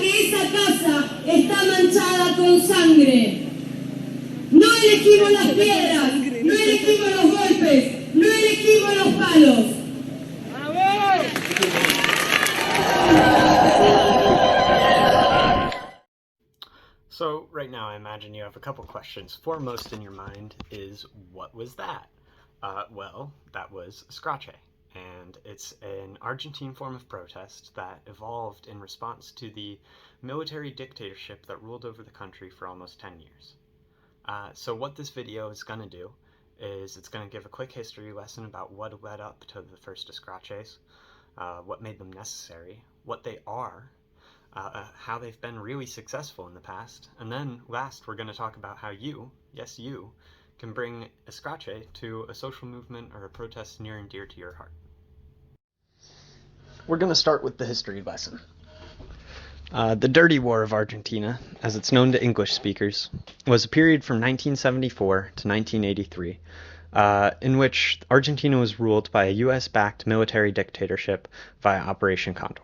que esa casa está manchada con sangre. No elegimos las piedras, no elegimos los golpes, no elegimos los palos. So right now I imagine you have a couple questions. Foremost in your mind is, what was that? Well, that was Escrache, and it's an Argentine form of protest that evolved in response to the military dictatorship that ruled over the country for almost 10 years. So what this video is going to do is it's going to give a quick history lesson about what led up to the first Escraches, what made them necessary, what they are, how they've been really successful in the past, and then last we're going to talk about how you, yes you, can bring Escrache to a social movement or a protest near and dear to your heart. We're going to start with the history lesson. The Dirty War of Argentina, as it's known to English speakers, was a period from 1974 to 1983, in which Argentina was ruled by a US-backed military dictatorship via Operation Condor.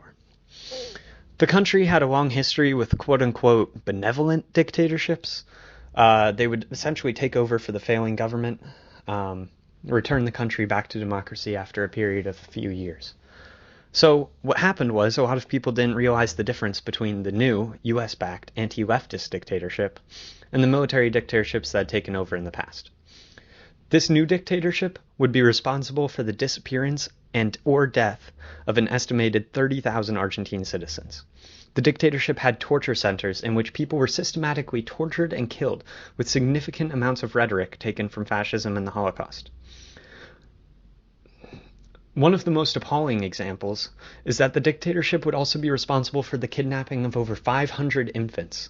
The country had a long history with quote-unquote benevolent dictatorships. They would essentially take over for the failing government, return the country back to democracy after a period of a few years. So what happened was a lot of people didn't realize the difference between the new US-backed anti-leftist dictatorship and the military dictatorships that had taken over in the past. This new dictatorship would be responsible for the disappearance and or death of an estimated 30,000 Argentine citizens. The dictatorship had torture centers in which people were systematically tortured and killed, with significant amounts of rhetoric taken from fascism and the Holocaust. One of the most appalling examples is that the dictatorship would also be responsible for the kidnapping of over 500 infants,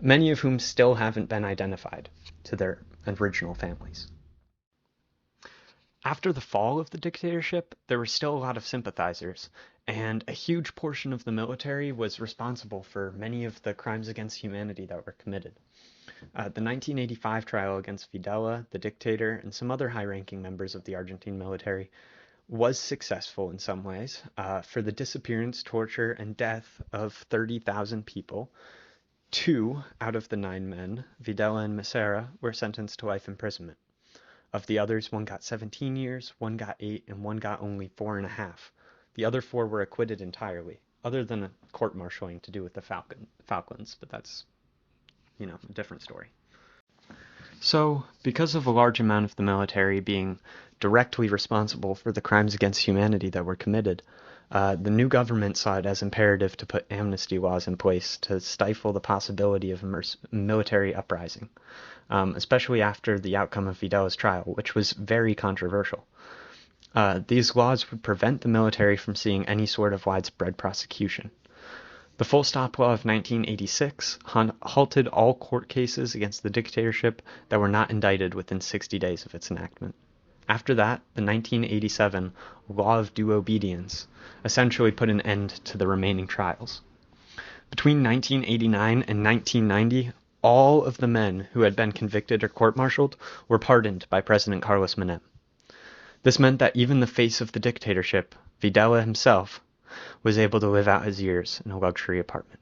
many of whom still haven't been identified to their original families. After the fall of the dictatorship, there were still a lot of sympathizers, and a huge portion of the military was responsible for many of the crimes against humanity that were committed. The 1985 trial against Videla, the dictator, and some other high-ranking members of the Argentine military was successful in some ways. For the disappearance, torture, and death of 30,000 people, 2 out of the 9 men, Videla and Massera, were sentenced to life imprisonment. Of the others, 1 got 17 years, 1 got 8, and 1 got only 4.5. The other 4 were acquitted entirely, other than a court-martialing to do with the Falklands, but that's, a different story. So, because of a large amount of the military being directly responsible for the crimes against humanity that were committed, the new government saw it as imperative to put amnesty laws in place to stifle the possibility of a military uprising, especially after the outcome of Videla's trial, which was very controversial. These laws would prevent the military from seeing any sort of widespread prosecution. The Full Stop Law of 1986 halted all court cases against the dictatorship that were not indicted within 60 days of its enactment. After that, the 1987 Law of Due Obedience essentially put an end to the remaining trials. Between 1989 and 1990, all of the men who had been convicted or court-martialed were pardoned by President Carlos Menem. This meant that even the face of the dictatorship, Videla himself, was able to live out his years in a luxury apartment.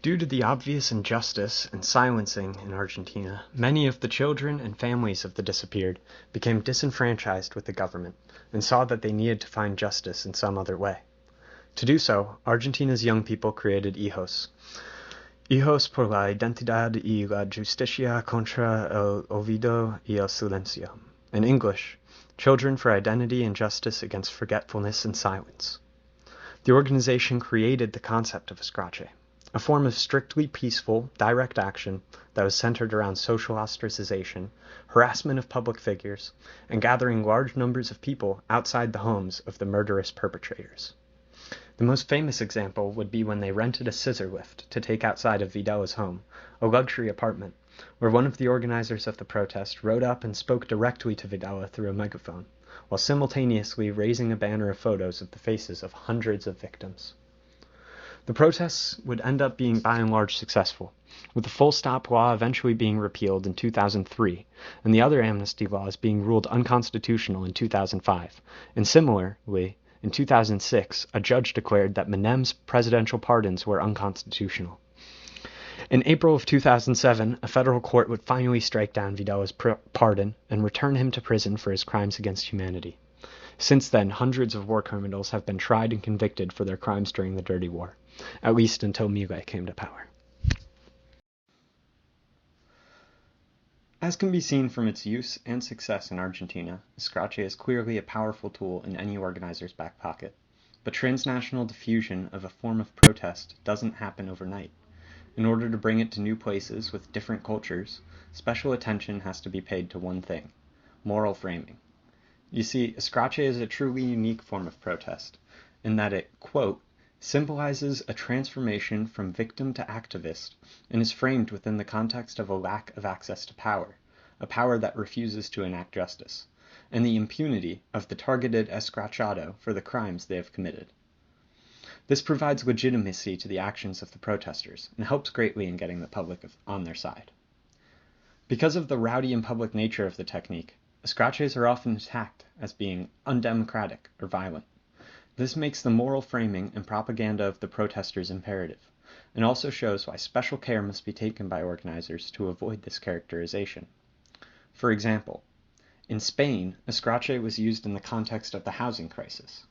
Due to the obvious injustice and silencing in Argentina, many of the children and families of the disappeared became disenfranchised with the government and saw that they needed to find justice in some other way. To do so, Argentina's young people created Hijos. Hijos por la identidad y la justicia contra el olvido y el silencio. In English, Children for Identity and Justice Against Forgetfulness and Silence. The organization created the concept of Escrache, a form of strictly peaceful, direct action that was centered around social ostracization, harassment of public figures, and gathering large numbers of people outside the homes of the murderous perpetrators. The most famous example would be when they rented a scissor lift to take outside of Videla's home, a luxury apartment, where one of the organizers of the protest rode up and spoke directly to Videla through a megaphone, while simultaneously raising a banner of photos of the faces of hundreds of victims. The protests would end up being by and large successful, with the Full Stop Law eventually being repealed in 2003, and the other amnesty laws being ruled unconstitutional in 2005, and similarly, In 2006, a judge declared that Menem's presidential pardons were unconstitutional. In April of 2007, a federal court would finally strike down Videla's pardon and return him to prison for his crimes against humanity. Since then, hundreds of war criminals have been tried and convicted for their crimes during the Dirty War, at least until Milei came to power. As can be seen from its use and success in Argentina, Escrache is clearly a powerful tool in any organizer's back pocket. But transnational diffusion of a form of protest doesn't happen overnight. In order to bring it to new places with different cultures, special attention has to be paid to one thing: moral framing. You see, Escrache is a truly unique form of protest, in that it, quote, symbolizes a transformation from victim to activist, and is framed within the context of a lack of access to power, a power that refuses to enact justice, and the impunity of the targeted escrachado for the crimes they have committed. This provides legitimacy to the actions of the protesters, and helps greatly in getting the public on their side. Because of the rowdy and public nature of the technique, Escraches are often attacked as being undemocratic or violent. This makes the moral framing and propaganda of the protesters imperative, and also shows why special care must be taken by organizers to avoid this characterization. For example, in Spain, Escrache was used in the context of the housing crisis.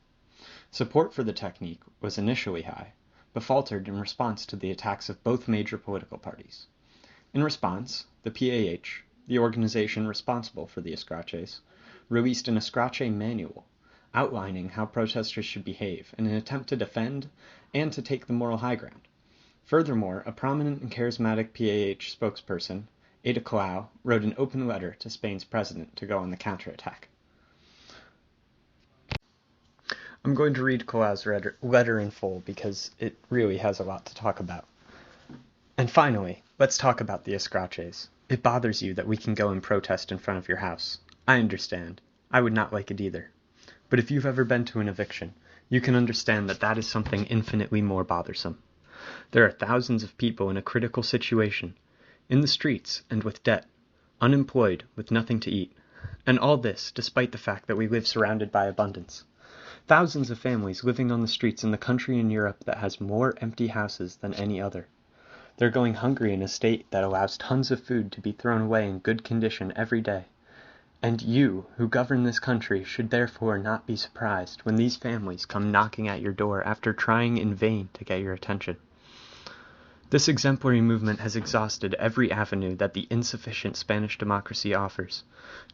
Support for the technique was initially high, but faltered in response to the attacks of both major political parties. In response, the PAH, the organization responsible for the Escraches, released an Escrache manual, outlining how protesters should behave in an attempt to defend and to take the moral high ground. Furthermore, a prominent and charismatic PAH spokesperson, Ada Colau, wrote an open letter to Spain's president to go on the counterattack. I'm going to read Colau's letter in full because it really has a lot to talk about. And finally, let's talk about the Escraches. It bothers you that we can go and protest in front of your house. I understand. I would not like it either. But if you've ever been to an eviction, you can understand that that is something infinitely more bothersome. There are thousands of people in a critical situation, in the streets and with debt, unemployed with nothing to eat, and all this despite the fact that we live surrounded by abundance. Thousands of families living on the streets in the country in Europe that has more empty houses than any other. They're going hungry in a state that allows tons of food to be thrown away in good condition every day. And you, who govern this country, should therefore not be surprised when these families come knocking at your door after trying in vain to get your attention. This exemplary movement has exhausted every avenue that the insufficient Spanish democracy offers.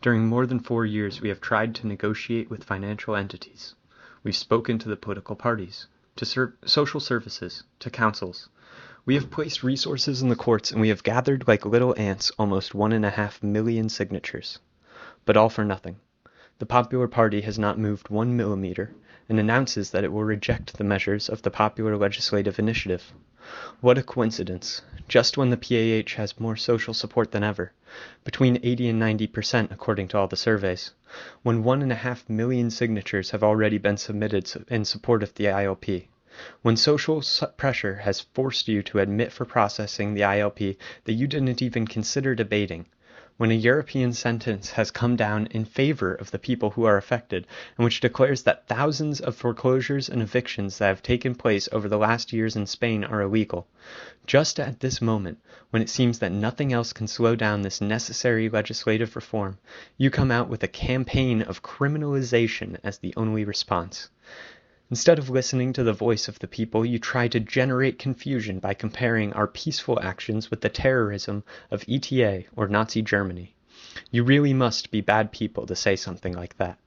During more than 4 years, we have tried to negotiate with financial entities. We've spoken to the political parties, to social services, to councils. We have placed resources in the courts, and we have gathered like little ants almost 1.5 million signatures. But all for nothing. The Popular Party has not moved 1 millimeter, and announces that it will reject the measures of the Popular Legislative Initiative. What a coincidence, just when the PAH has more social support than ever, between 80 and 90% according to all the surveys, when 1.5 million signatures have already been submitted in support of the ILP, when social pressure has forced you to admit for processing the ILP that you didn't even consider debating, when a European sentence has come down in favor of the people who are affected, and which declares that thousands of foreclosures and evictions that have taken place over the last years in Spain are illegal. Just at this moment, when it seems that nothing else can slow down this necessary legislative reform, you come out with a campaign of criminalization as the only response. Instead of listening to the voice of the people, you try to generate confusion by comparing our peaceful actions with the terrorism of ETA or Nazi Germany. You really must be bad people to say something like that.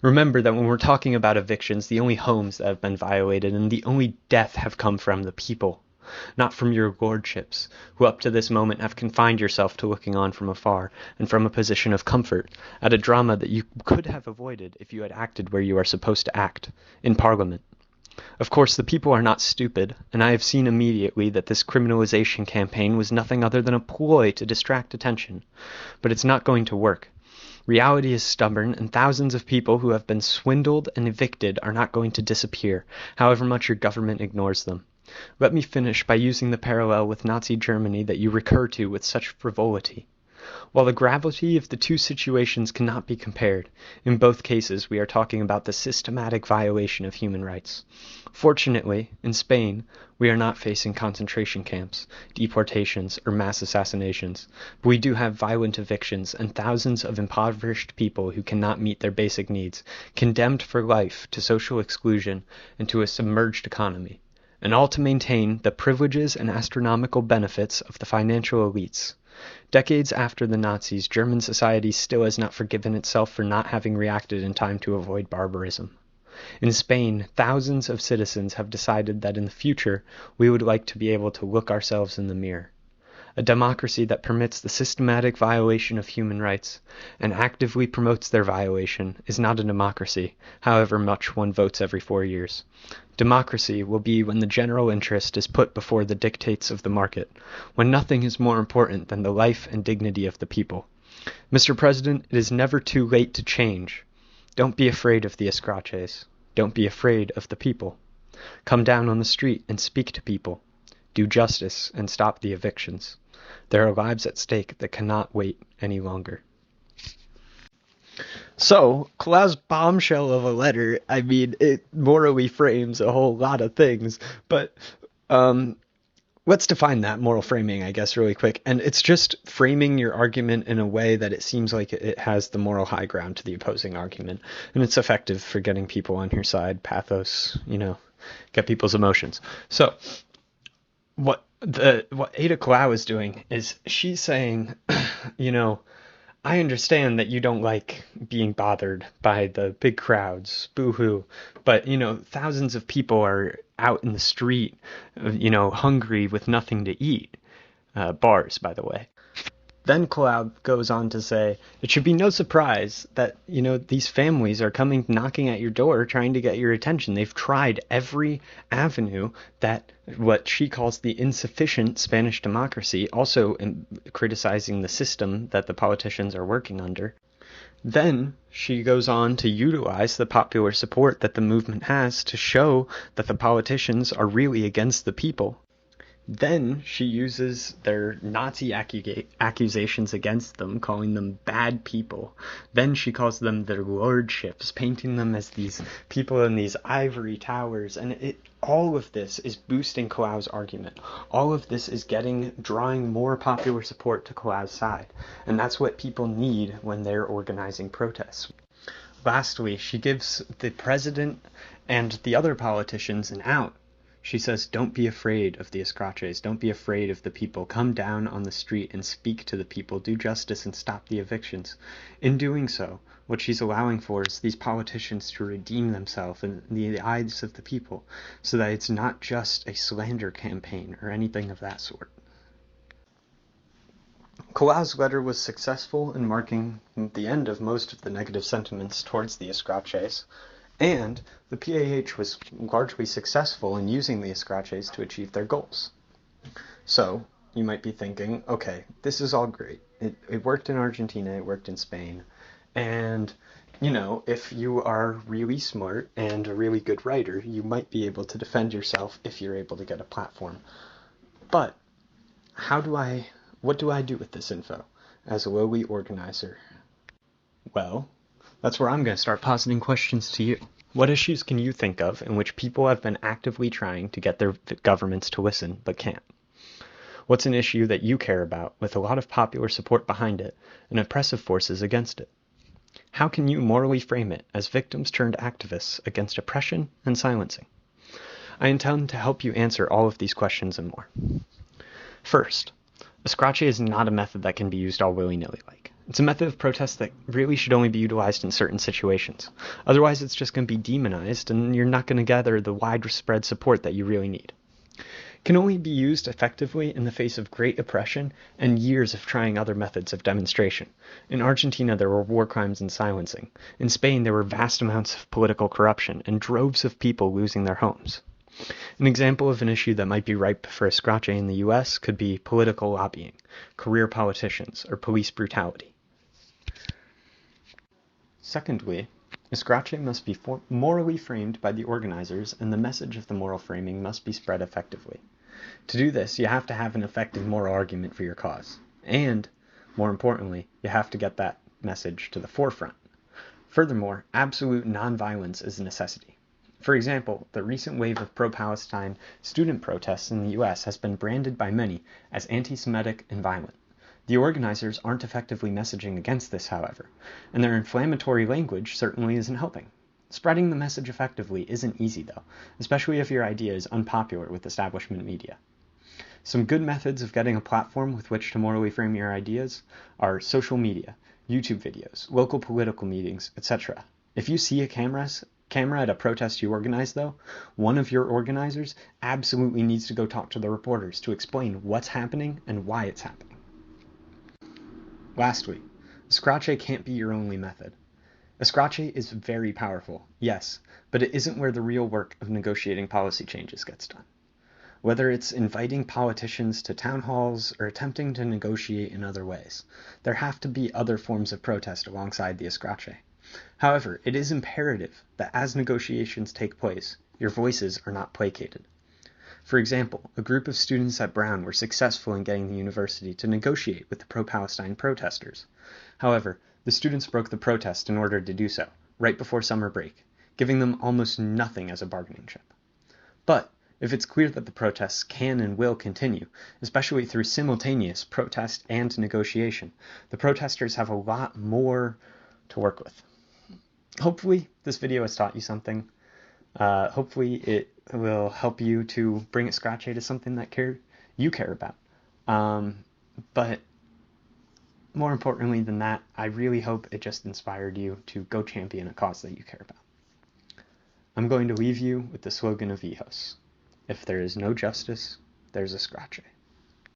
Remember that when we're talking about evictions, the only homes that have been violated and the only death have come from the people, not from your lordships, who up to this moment have confined yourself to looking on from afar, and from a position of comfort, at a drama that you could have avoided if you had acted where you are supposed to act, in Parliament. Of course, the people are not stupid, and I have seen immediately that this criminalization campaign was nothing other than a ploy to distract attention. But it's not going to work. Reality is stubborn, and thousands of people who have been swindled and evicted are not going to disappear, however much your government ignores them. Let me finish by using the parallel with Nazi Germany that you recur to with such frivolity. While the gravity of the two situations cannot be compared, in both cases we are talking about the systematic violation of human rights. Fortunately, in Spain, we are not facing concentration camps, deportations, or mass assassinations, but we do have violent evictions and thousands of impoverished people who cannot meet their basic needs, condemned for life to social exclusion and to a submerged economy, and all to maintain the privileges and astronomical benefits of the financial elites. Decades after the Nazis, German society still has not forgiven itself for not having reacted in time to avoid barbarism. In Spain, thousands of citizens have decided that in the future we would like to be able to look ourselves in the mirror. A democracy that permits the systematic violation of human rights and actively promotes their violation is not a democracy, however much one votes every 4 years. Democracy will be when the general interest is put before the dictates of the market, when nothing is more important than the life and dignity of the people. Mr. President, it is never too late to change. Don't be afraid of the Escraches. Don't be afraid of the people. Come down on the street and speak to people. Do justice and stop the evictions. There are lives at stake that cannot wait any longer. So, Klau's bombshell of a letter, I mean, it morally frames a whole lot of things, but let's define that moral framing, I guess, really quick. And it's just framing your argument in a way that it seems like it has the moral high ground to the opposing argument. And it's effective for getting people on your side, pathos, get people's emotions. So what Ada Colau is doing is she's saying, I understand that you don't like being bothered by the big crowds, boo-hoo, but, thousands of people are out in the street, hungry with nothing to eat. Bars, by the way. Then Colau goes on to say, it should be no surprise that, these families are coming knocking at your door trying to get your attention. They've tried every avenue that what she calls the insufficient Spanish democracy, also criticizing the system that the politicians are working under. Then she goes on to utilize the popular support that the movement has to show that the politicians are really against the people. Then she uses their Nazi accusations against them, calling them bad people. Then she calls them their lordships, painting them as these people in these ivory towers. And all of this is boosting Colau's argument. All of this is drawing more popular support to Colau's side. And that's what people need when they're organizing protests. Lastly, she gives the president and the other politicians an out. She says, don't be afraid of the Escraches. Don't be afraid of the people. Come down on the street and speak to the people. Do justice and stop the evictions. In doing so, what she's allowing for is these politicians to redeem themselves in the eyes of the people, so that it's not just a slander campaign or anything of that sort. Colau's letter was successful in marking the end of most of the negative sentiments towards the Escraches. And the PAH was largely successful in using the Escraches to achieve their goals. So, you might be thinking, okay, this is all great. It worked in Argentina, it worked in Spain. And, if you are really smart and a really good writer, you might be able to defend yourself if you're able to get a platform. But, what do I do with this info as a lowly organizer? Well, that's where I'm going to start positing questions to you. What issues can you think of in which people have been actively trying to get their governments to listen but can't? What's an issue that you care about with a lot of popular support behind it and oppressive forces against it? How can you morally frame it as victims turned activists against oppression and silencing? I intend to help you answer all of these questions and more. First, Escrache is not a method that can be used all willy-nilly like. It's a method of protest that really should only be utilized in certain situations. Otherwise, it's just going to be demonized, and you're not going to gather the widespread support that you really need. It can only be used effectively in the face of great oppression and years of trying other methods of demonstration. In Argentina, there were war crimes and silencing. In Spain, there were vast amounts of political corruption and droves of people losing their homes. An example of an issue that might be ripe for Escrache in the US could be political lobbying, career politicians, or police brutality. Secondly, Escrache must be morally framed by the organizers, and the message of the moral framing must be spread effectively. To do this, you have to have an effective moral argument for your cause. And More importantly, you have to get that message to the forefront. Furthermore, absolute nonviolence is a necessity. For example, the recent wave of pro-Palestine student protests in the US has been branded by many as anti-Semitic and violent. The organizers aren't effectively messaging against this, however, and their inflammatory language certainly isn't helping. Spreading the message effectively isn't easy, though, especially if your idea is unpopular with establishment media. Some good methods of getting a platform with which to morally frame your ideas are social media, YouTube videos, local political meetings, etc. If you see a camera at a protest you organize, though, one of your organizers absolutely needs to go talk to the reporters to explain what's happening and why it's happening. Lastly, Escrache can't be your only method. Escrache is very powerful, yes, but it isn't where the real work of negotiating policy changes gets done. Whether it's inviting politicians to town halls or attempting to negotiate in other ways, there have to be other forms of protest alongside the Escrache. However, it is imperative that as negotiations take place, your voices are not placated. For example, a group of students at Brown were successful in getting the university to negotiate with the pro-Palestine protesters. However, the students broke the protest in order to do so, right before summer break, giving them almost nothing as a bargaining chip. But if it's clear that the protests can and will continue, especially through simultaneous protest and negotiation, the protesters have a lot more to work with. Hopefully, this video has taught you something. Hopefully, it will help you to bring Escrache to something that you care about. But more importantly than that, I really hope it just inspired you to go champion a cause that you care about. I'm going to leave you with the slogan of EHOS. If there is no justice, there's Escrache.